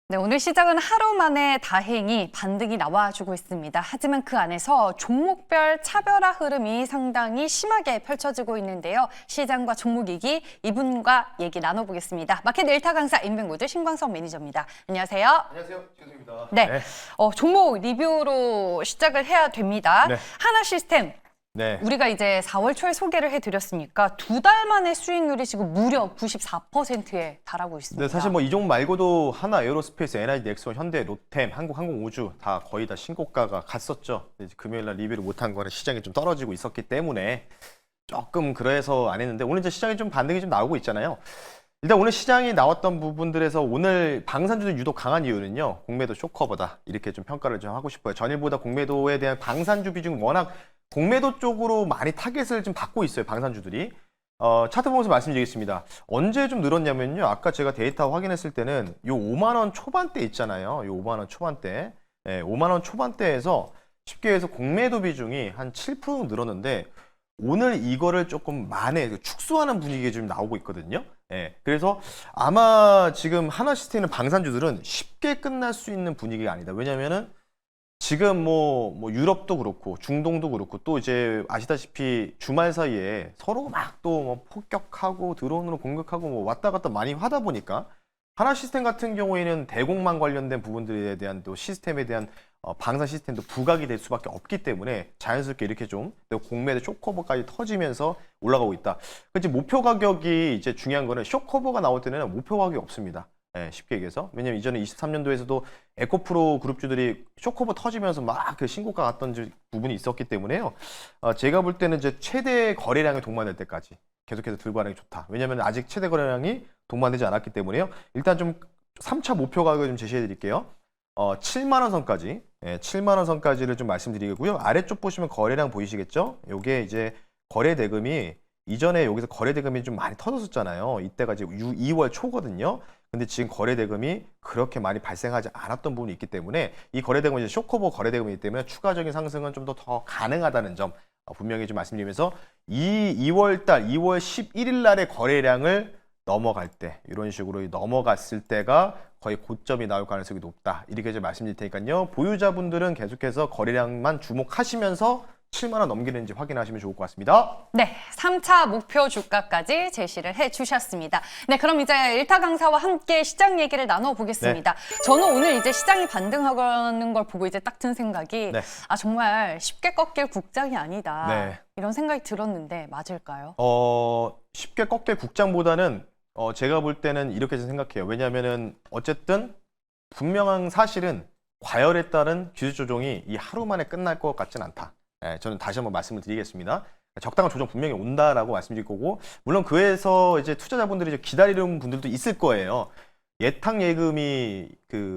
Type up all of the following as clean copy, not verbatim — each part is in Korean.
네, 오늘 시장은 하루 만에 다행히 반등이 나와주고 있습니다. 하지만 그 안에서 종목별 차별화 흐름이 상당히 심하게 펼쳐지고 있는데요. 시장과 종목 얘기 이분과 얘기 나눠보겠습니다. 마켓 일타 강사 인벤고드 신광석 매니저입니다. 안녕하세요. 안녕하세요, 최수입니다. 네, 종목 리뷰로 시작을 해야 됩니다. 네. 하나시스템. 네. 우리가 이제 4월 초에 소개를 해드렸으니까 2달 만에 수익률이 지금 무려 94%에 달하고 있습니다. 네, 사실 뭐 이 종목 말고도 하나 에어로스페이스, NID 넥스원, 현대, 롯템, 한국항공우주 다 거의 다 신고가가 갔었죠. 이제 금요일날 리뷰를 못한 거는 시장이 좀 떨어지고 있었기 때문에 조금 그래서 안 했는데 오늘 이제 시장이 좀 반등이 좀 나오고 있잖아요. 일단 오늘 시장이 나왔던 부분들에서 오늘 방산주도 유독 강한 이유는요. 공매도 쇼커버다 이렇게 좀 평가를 좀 하고 싶어요. 전일보다 공매도에 대한 방산주 비중 워낙 공매도 쪽으로 많이 타겟을 좀 받고 있어요. 방산주들이. 차트 보면서 말씀드리겠습니다. 언제 좀 늘었냐면요. 아까 제가 데이터 확인했을 때는 요 5만 원 초반대 있잖아요. 요 5만 원 초반대. 네, 5만 원 초반대에서 쉽게 해서 공매도 비중이 한 7% 늘었는데 오늘 이거를 조금 축소하는 분위기가 좀 나오고 있거든요. 예, 그래서 아마 지금 하나시스템의 방산주들은 쉽게 끝날 수 있는 분위기가 아니다. 왜냐면은 지금 뭐 유럽도 그렇고 중동도 그렇고 또 이제 아시다시피 주말 사이에 서로 막 또 뭐 폭격하고 드론으로 공격하고 뭐 왔다 갔다 많이 하다 보니까 하나시스템 같은 경우에는 대공만 관련된 부분들에 대한 또 시스템에 대한 방산 시스템도 부각이 될 수밖에 없기 때문에 자연스럽게 이렇게 좀 공매도 쇼커버까지 터지면서 올라가고 있다. 그렇지 목표 가격이 이제 중요한 거는 쇼커버가 나올 때는 목표 가격이 없습니다. 네, 쉽게 얘기해서. 왜냐면 이전에 23년도에서도 에코프로 그룹주들이 쇼커버 터지면서 막 그 신고가 갔던 부분이 있었기 때문에요. 제가 볼 때는 이제 최대 거래량이 동반될 때까지 계속해서 들고 가는 게 좋다. 왜냐면 아직 최대 거래량이 동반되지 않았기 때문에요. 일단 좀 3차 목표 가격을 좀 제시해 드릴게요. 7만 원 선까지. 예, 7만 원 선까지를 좀 말씀드리고요. 아래쪽 보시면 거래량 보이시겠죠? 요게 이제 거래 대금이 이전에 여기서 거래 대금이 좀 많이 터졌었잖아요. 이때가 이제 2월 초거든요. 근데 지금 거래 대금이 그렇게 많이 발생하지 않았던 부분이 있기 때문에 이 거래 대금은 이제 쇼커버 거래 대금이기 때문에 추가적인 상승은 좀 더 가능하다는 점 분명히 좀 말씀드리면서 2월 11일 날의 거래량을 넘어갈 때 이런 식으로 넘어갔을 때가 거의 고점이 나올 가능성이 높다. 이렇게 좀 말씀드릴 테니까요. 보유자분들은 계속해서 거래량만 주목하시면서 7만 원 넘기는지 확인하시면 좋을 것 같습니다. 네, 3차 목표 주가까지 제시를 해주셨습니다. 네, 그럼 이제 일타 강사와 함께 시장 얘기를 나눠보겠습니다. 네. 저는 오늘 이제 시장이 반등하는 걸 보고 이제 딱 든 생각이 네. 아 정말 쉽게 꺾일 국장이 아니다. 네. 이런 생각이 들었는데 맞을까요? 쉽게 꺾일 국장보다는 제가 볼 때는 이렇게 생각해요. 왜냐하면은 어쨌든 분명한 사실은 과열에 따른 기술 조정이 이 하루 만에 끝날 것 같지는 않다. 예, 저는 다시 한번 말씀을 드리겠습니다. 적당한 조정 분명히 온다라고 말씀드릴 거고, 물론 그에서 이제 투자자분들이 이제 기다리는 분들도 있을 거예요. 예탁 예금이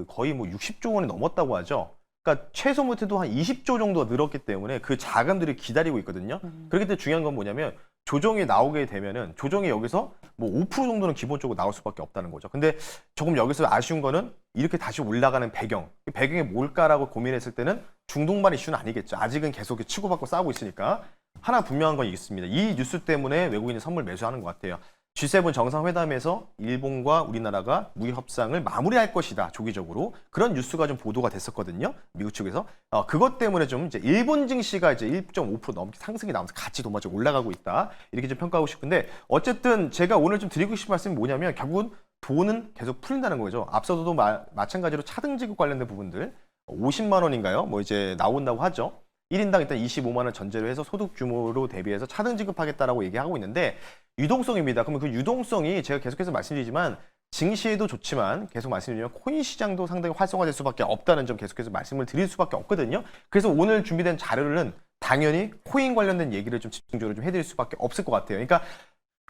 거의 뭐 60조 원이 넘었다고 하죠. 그러니까 최소 못해도 한 20조 정도가 늘었기 때문에 그 자금들이 기다리고 있거든요. 그렇기 때문에 중요한 건 뭐냐면 조정이 나오게 되면은 조정이 여기서 뭐 5% 정도는 기본적으로 나올 수밖에 없다는 거죠. 근데 조금 여기서 아쉬운 거는 이렇게 다시 올라가는 배경이 뭘까라고 고민했을 때는 중동발 이슈는 아니겠죠. 아직은 계속 치고받고 싸우고 있으니까 하나 분명한 건 있습니다. 이 뉴스 때문에 외국인이 선물 매수하는 것 같아요. G7 정상회담에서 일본과 우리나라가 무역 협상을 마무리할 것이다. 조기적으로 그런 뉴스가 좀 보도가 됐었거든요. 미국 측에서 그것 때문에 좀 이제 일본 증시가 이제 1.5% 넘게 상승이 나오면서 같이 도마적 올라가고 있다. 이렇게 좀 평가하고 싶은데 어쨌든 제가 오늘 좀 드리고 싶은 말씀이 뭐냐면 결국은 돈은 계속 풀린다는 거죠. 앞서도 마찬가지로 차등지급 관련된 부분들 50만 원인가요? 뭐 이제 나온다고 하죠. 1인당 일단 25만 원 전제로 해서 소득 규모로 대비해서 차등 지급하겠다라고 얘기하고 있는데 유동성입니다. 그러면 그 유동성이 제가 계속해서 말씀드리지만 증시에도 좋지만 계속 말씀드리면 코인 시장도 상당히 활성화될 수밖에 없다는 점 계속해서 말씀을 드릴 수밖에 없거든요. 그래서 오늘 준비된 자료는 당연히 코인 관련된 얘기를 좀 집중적으로 좀 해드릴 수밖에 없을 것 같아요. 그러니까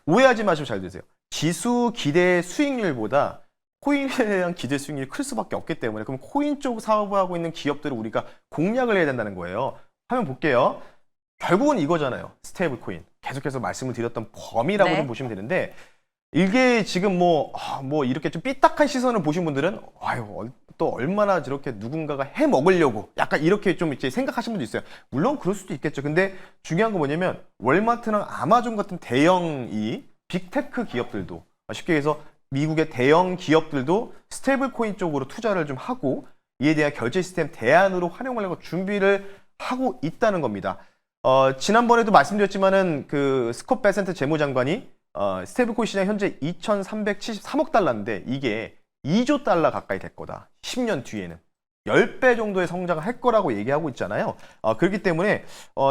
오해하지 마시고 잘 들으세요. 지수 기대 수익률보다 코인에 대한 기대 수익률이 클 수밖에 없기 때문에 그럼 코인 쪽 사업을 하고 있는 기업들을 우리가 공략을 해야 된다는 거예요. 화면 볼게요. 결국은 이거잖아요. 스테이블 코인. 계속해서 말씀을 드렸던 범위라고 좀 보시면 되는데 이게 지금 뭐 이렇게 좀 삐딱한 시선을 보신 분들은 아유 또 얼마나 저렇게 누군가가 해 먹으려고 약간 이렇게 좀 이제 생각하시는 분도 있어요. 물론 그럴 수도 있겠죠. 근데 중요한 건 뭐냐면 월마트나 아마존 같은 대형 이 빅테크 기업들도 쉽게 해서 미국의 대형 기업들도 스테이블 코인 쪽으로 투자를 좀 하고 이에 대한 결제 시스템 대안으로 활용하려고 준비를 하고 있다는 겁니다. 지난번에도 말씀드렸지만은 그 스콧 베센트 재무장관이 스테이블 코인 시장 현재 2,373억 달러인데 이게 2조 달러 가까이 될 거다. 10년 뒤에는. 10배 정도의 성장을 할 거라고 얘기하고 있잖아요. 그렇기 때문에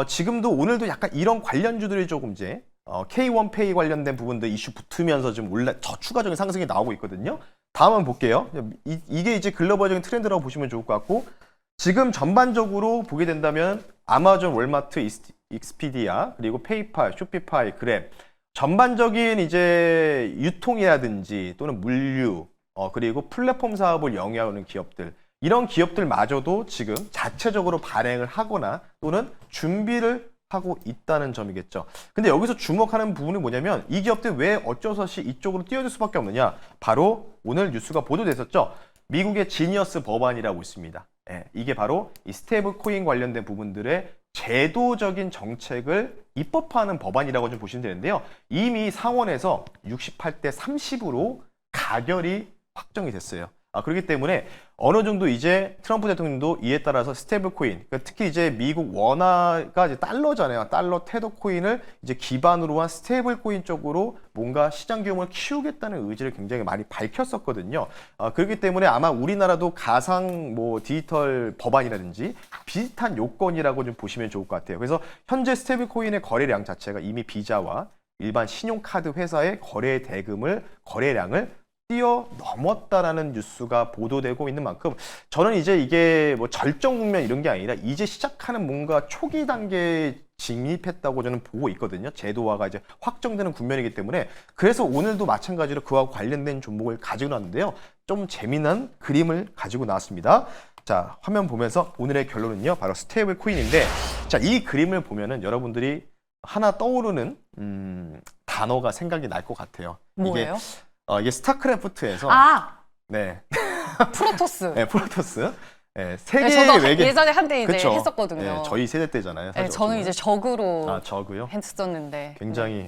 지금도 오늘도 약간 이런 관련주들이 조금 이제 K1페이 관련된 부분도 이슈 붙으면서 좀 추가적인 상승이 나오고 있거든요. 다음 한번 볼게요. 이게 이제 글로벌적인 트렌드라고 보시면 좋을 것 같고 지금 전반적으로 보게 된다면 아마존, 월마트, 익스피디아, 그리고 페이팔, 쇼피파이, 그랩 전반적인 이제 유통이라든지 또는 물류 그리고 플랫폼 사업을 영위하는 기업들 이런 기업들마저도 지금 자체적으로 발행을 하거나 또는 준비를 하고 있다는 점이겠죠. 근데 여기서 주목하는 부분이 뭐냐면 이 기업들 왜 어쩌서시 이쪽으로 뛰어들 수밖에 없느냐. 바로 오늘 뉴스가 보도됐었죠. 미국의 지니어스 법안이라고 있습니다. 이게 바로 이 스테이블 코인 관련된 부분들의 제도적인 정책을 입법화하는 법안이라고 좀 보시면 되는데요. 이미 상원에서 68대 30으로 가결이 확정이 됐어요. 그렇기 때문에 어느 정도 이제 트럼프 대통령도 이에 따라서 스테이블 코인, 그러니까 특히 이제 미국 원화가 이제 달러잖아요. 달러 테더 코인을 이제 기반으로 한 스테이블 코인 쪽으로 뭔가 시장 규모를 키우겠다는 의지를 굉장히 많이 밝혔었거든요. 그렇기 때문에 아마 우리나라도 가상 뭐 디지털 법안이라든지 비슷한 요건이라고 좀 보시면 좋을 것 같아요. 그래서 현재 스테이블 코인의 거래량 자체가 이미 비자와 일반 신용카드 회사의 거래량을 뛰어넘었다라는 뉴스가 보도되고 있는 만큼 저는 이제 이게 뭐 절정 국면 이런 게 아니라 이제 시작하는 뭔가 초기 단계에 진입했다고 저는 보고 있거든요. 제도화가 이제 확정되는 국면이기 때문에 그래서 오늘도 마찬가지로 그와 관련된 종목을 가지고 나왔는데요. 좀 재미난 그림을 가지고 나왔습니다. 자, 화면 보면서 오늘의 결론은요. 바로 스테이블 코인인데 자, 이 그림을 보면은 여러분들이 하나 떠오르는 단어가 생각이 날 것 같아요. 뭐예요? 이게 스타크래프트에서 네. 프로토스. 네, 프로토스. 네, 네, 세계 저도 외계 예전에 한때 이제 그쵸? 했었거든요. 네, 저희 세대 때잖아요. 네, 사실 저는 어쩌면. 이제 적으로 저고요. 했었는데 굉장히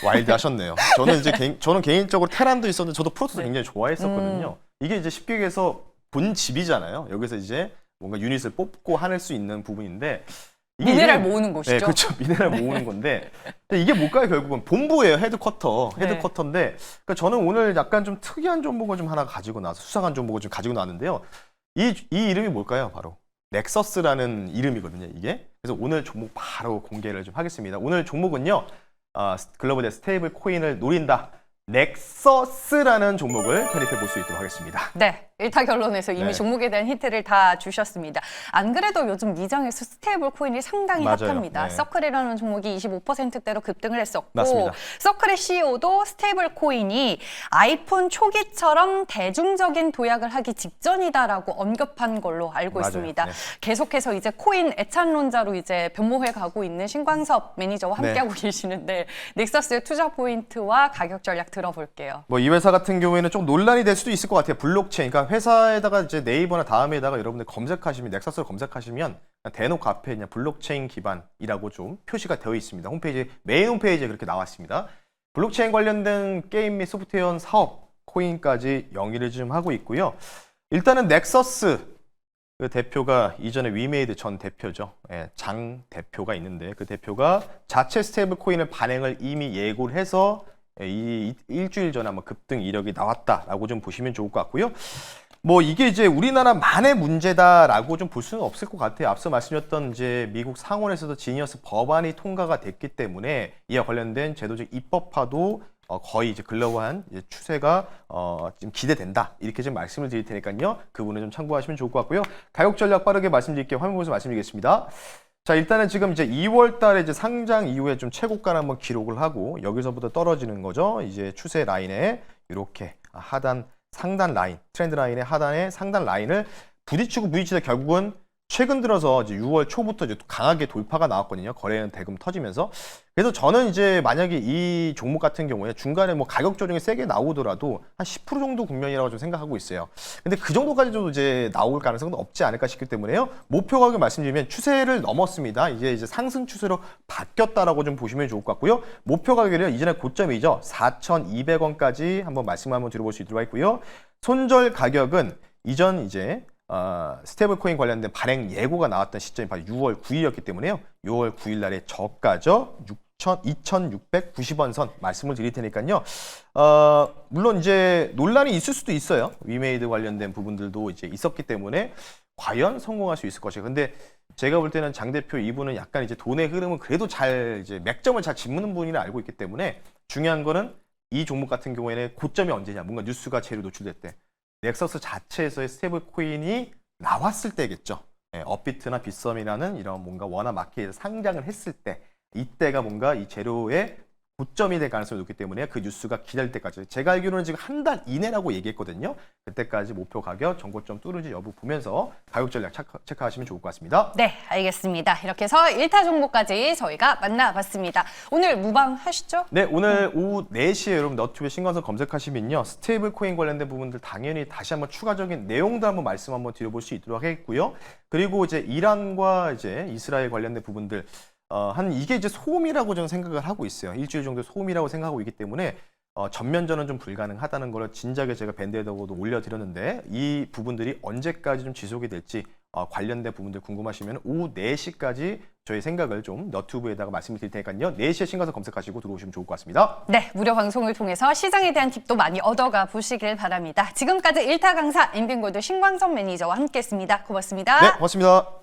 와일드 하셨네요. 저는 이제 저는 개인적으로 테란도 있었는데 저도 프로토스 굉장히 좋아했었거든요. 이게 이제 쉽게 얘기해서 본 집이잖아요. 여기서 이제 뭔가 유닛을 뽑고 하늘 수 있는 부분인데 이게 미네랄 모으는 곳이죠. 네, 그렇죠. 미네랄 모으는 건데 근데 이게 뭘까요? 결국은 본부예요. 헤드쿼터인데 그러니까 저는 오늘 약간 좀 특이한 종목을 좀 하나 가지고 나와서 수상한 종목을 좀 가지고 나왔는데요. 이 이름이 뭘까요? 바로 넥서스라는 이름이거든요. 이게 그래서 오늘 종목 바로 공개를 좀 하겠습니다. 오늘 종목은요. 글로벌 스테이블 코인을 노린다. 넥서스라는 종목을 편입해 볼 수 있도록 하겠습니다. 네, 일타 결론에서 이미 네. 종목에 대한 힌트를 다 주셨습니다. 안 그래도 요즘 미장에서 스테이블 코인이 상당히 맞아요. 핫합니다. 네. 서클이라는 종목이 25%대로 급등을 했었고 맞습니다. 서클의 CEO도 스테이블 코인이 아이폰 초기처럼 대중적인 도약을 하기 직전이다라고 언급한 걸로 알고 맞아요. 있습니다. 네. 계속해서 이제 코인 애찬론자로 이제 변모해 가고 있는 신광섭 매니저와 네. 함께하고 계시는데 넥서스의 투자 포인트와 가격 전략 들어볼게요. 뭐 이 회사 같은 경우에는 좀 논란이 될 수도 있을 것 같아요. 블록체인. 그러니까 회사에다가 이제 네이버나 다음에다가 여러분들 검색하시면 넥서스를 검색하시면 대놓고 앞에 그냥 블록체인 기반이라고 좀 표시가 되어 있습니다. 홈페이지 메인 홈페이지에 그렇게 나왔습니다. 블록체인 관련된 게임 및 소프트웨어 사업 코인까지 영위를 좀 하고 있고요. 일단은 넥서스 그 대표가 이전에 위메이드 전 대표죠. 장 대표가 있는데 그 대표가 자체 스테이블 코인을 발행을 이미 예고를 해서 이 일주일 전에 아마 급등 이력이 나왔다라고 좀 보시면 좋을 것 같고요. 뭐 이게 이제 우리나라만의 문제다라고 좀 볼 수는 없을 것 같아요. 앞서 말씀드렸던 이제 미국 상원에서도 지니어스 법안이 통과가 됐기 때문에 이와 관련된 제도적 입법화도 거의 이제 글로벌한 이제 추세가 지금 기대된다 이렇게 좀 말씀을 드릴 테니까요. 그 부분을 좀 참고하시면 좋을 것 같고요. 가격 전략 빠르게 말씀드릴게요. 화면 보면서 말씀드리겠습니다. 자, 일단은 지금 이제 2월 달에 이제 상장 이후에 좀 최고가를 한번 기록을 하고 여기서부터 떨어지는 거죠. 이제 추세 라인에 이렇게 상단 라인, 트렌드 라인의 하단에 상단 라인을 부딪히다 결국은 최근 들어서 이제 6월 초부터 이제 또 강하게 돌파가 나왔거든요. 거래는 대금 터지면서. 그래서 저는 이제 만약에 이 종목 같은 경우에 중간에 뭐 가격 조정이 세게 나오더라도 한 10% 정도 국면이라고 좀 생각하고 있어요. 근데 그 정도까지도 이제 나올 가능성도 없지 않을까 싶기 때문에요. 목표 가격 말씀드리면 추세를 넘었습니다. 이제 상승 추세로 바뀌었다라고 좀 보시면 좋을 것 같고요. 목표 가격이요. 이전에 고점이죠. 4,200원까지 한번 말씀 한번 드려볼 수 있도록 하겠고요. 손절 가격은 이전 이제 스테이블 코인 관련된 발행 예고가 나왔던 시점이 바로 6월 9일이었기 때문에요. 6월 9일 날의 저가죠. 2,690원 선 말씀을 드릴 테니까요. 물론 이제 논란이 있을 수도 있어요. 위메이드 관련된 부분들도 이제 있었기 때문에 과연 성공할 수 있을 것이에요. 근데 제가 볼 때는 장 대표 이분은 약간 이제 돈의 흐름은 그래도 잘 이제 맥점을 잘 짚는 분이라 알고 있기 때문에 중요한 거는 이 종목 같은 경우에는 고점이 언제냐. 뭔가 뉴스가 재료 노출될 때. 넥서스 자체에서의 스테이블 코인이 나왔을 때겠죠. 업비트나 빗썸이라는 이런 뭔가 원화 마켓에서 상장을 했을 때 이때가 뭔가 이 재료의 고점이 될 가능성이 높기 때문에 그 뉴스가 기다릴 때까지 제가 알기로는 지금 한 달 이내라고 얘기했거든요. 그때까지 목표 가격, 전고점 뚫은지 여부 보면서 가격 전략 체크하시면 좋을 것 같습니다. 네, 알겠습니다. 이렇게 해서 1타 종목까지 저희가 만나봤습니다. 오늘 무방 하시죠? 네, 오늘 오후 4시에 여러분 너튜브에 신광선 검색하시면요. 스테이블 코인 관련된 부분들 당연히 다시 한번 추가적인 내용도 한번 말씀 한번 드려볼 수 있도록 하겠고요. 그리고 이제 이란과 이제 이스라엘 관련된 부분들 이게 이제 소음이라고 저는 생각을 하고 있어요. 일주일 정도 소음이라고 생각하고 있기 때문에 전면전은 좀 불가능하다는 걸 진작에 제가 밴드에다가도 올려드렸는데 이 부분들이 언제까지 좀 지속이 될지 관련된 부분들 궁금하시면 오후 4시까지 저희 생각을 좀 너튜브에다가 말씀을 드릴 테니까요. 4시에 신가서 검색하시고 들어오시면 좋을 것 같습니다. 네, 무료 방송을 통해서 시장에 대한 팁도 많이 얻어가 보시길 바랍니다. 지금까지 1타 강사 인빙골드 신광선 매니저와 함께했습니다. 고맙습니다. 네, 고맙습니다.